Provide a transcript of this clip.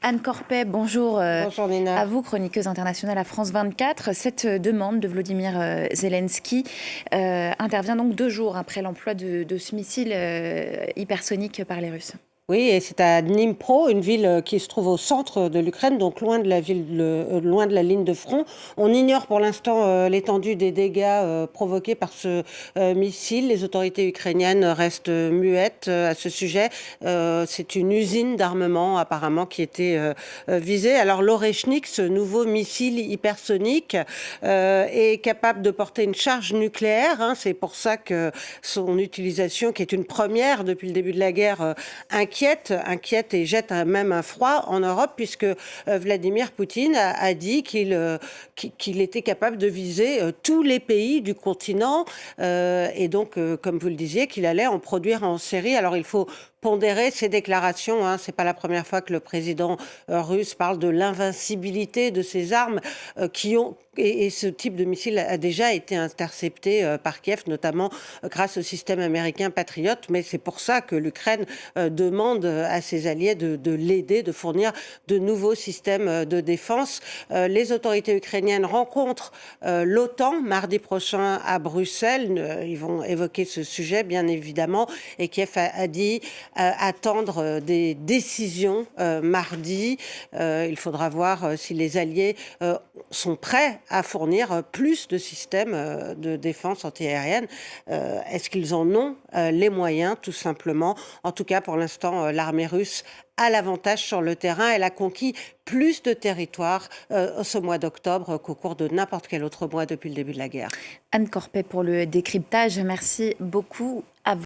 Anne Corpet, bonjour. Bonjour Nina. À vous, chroniqueuse internationale à France 24. Cette demande de Volodymyr Zelensky intervient donc 2 jours après l'emploi de ce missile hypersonique par les Russes. Oui, et c'est à Dnipro, une ville qui se trouve au centre de l'Ukraine, donc loin de la loin de la ligne de front. On ignore pour l'instant l'étendue des dégâts provoqués par ce missile. Les autorités ukrainiennes restent muettes à ce sujet. C'est une usine d'armement apparemment qui était visée. Alors l'Oreshnik, ce nouveau missile hypersonique, est capable de porter une charge nucléaire. Hein. C'est pour ça que son utilisation, qui est une première depuis le début de la guerre, inquiète et jette même un froid en Europe, puisque Vladimir Poutine a dit qu'il était capable de viser tous les pays du continent et donc, comme vous le disiez, qu'il allait en produire en série. Alors il faut pondérer ces déclarations. Hein. C'est pas la première fois que le président russe parle de l'invincibilité de ces armes qui ont... Et ce type de missile a déjà été intercepté par Kiev, notamment grâce au système américain Patriot. Mais c'est pour ça que l'Ukraine demande à ses alliés de l'aider, de fournir de nouveaux systèmes de défense. Les autorités ukrainiennes rencontrent l'OTAN mardi prochain à Bruxelles. Ils vont évoquer ce sujet, bien évidemment. Et Kiev a dit attendre des décisions mardi. Il faudra voir si les alliés sont prêts à fournir plus de systèmes de défense antiaérienne. Est-ce qu'ils en ont les moyens, tout simplement? En tout cas, pour l'instant, l'armée russe a l'avantage sur le terrain. Elle a conquis plus de territoire ce mois d'octobre qu'au cours de n'importe quel autre mois depuis le début de la guerre. Anne Corpet pour le décryptage. Merci beaucoup.